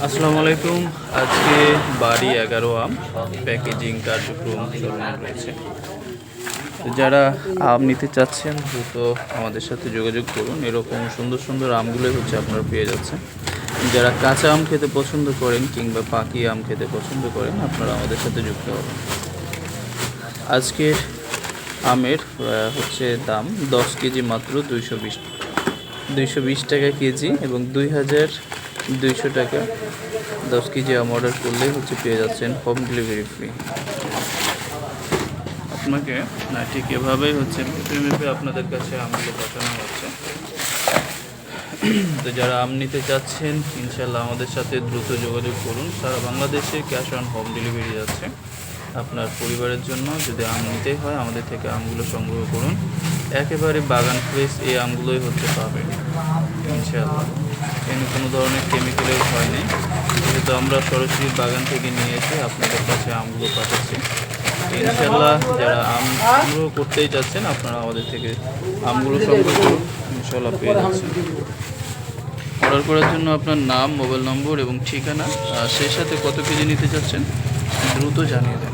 আসসালামু আলাইকুম। আজকে বাড়ি 11 আম প্যাকেজিং কার্যক্রম চলমান রয়েছে। তো যারা আম নিতে চাচ্ছেন দ্রুত আমাদের সাথে যোগাযোগ করুন। এরকম সুন্দর সুন্দর আমগুলোই আপনারা পেয়ে যাচ্ছেন। যারা কাঁচা আম খেতে পছন্দ করেন কিংবা পাকি আম খেতে পছন্দ করেন আপনারা আমাদের সাথে যুক্ত হবেন। আজকের আমের দাম 10 কেজি মাত্র 220 টাকা কেজি এবং 2200 টাকা। 10 কেজি আম অর্ডার করলেই পেয়ে যাচ্ছেন হোম ডেলিভারি ফ্রি। আপনাকে ঠিক এভাবেই মেপে মেপে আপনাদের কাছে আমগুলো পাঠানো হচ্ছে। তো যারা আম নিতে চাচ্ছেন ইনশাল্লাহ আমাদের সাথে দ্রুত যোগাযোগ করুন। সারা বাংলাদেশে ক্যাশ অন হোম ডেলিভারি যাচ্ছে। আপনার পরিবারের জন্য যদি আম নিতেই হয় আমাদের থেকে আমগুলো সংগ্রহ করুন। একেবারে বাগান ফ্রেশ এই আমগুলোই পাবেন ইনশাআল্লাহ। এখানে কোনো ধরনের কেমিক্যালের ভয় নেই, যেহেতু আমরা সরাসরি বাগান থেকে নিয়ে এসে আপনাদের কাছে আমগুলো পাঠাচ্ছি। ইনশাআল্লাহ যারা আম সংগ্রহ করতেই যাচ্ছেন আপনারা আমাদের থেকে আমগুলো সংগ্রহ করুন, ইনশাআল্লাহ পেয়ে যাচ্ছেন। অর্ডার করার জন্য আপনার নাম, মোবাইল নম্বর এবং ঠিকানা, সেই সাথে কত কেজি নিতে চাচ্ছেন দ্রুত জানিয়ে দেন।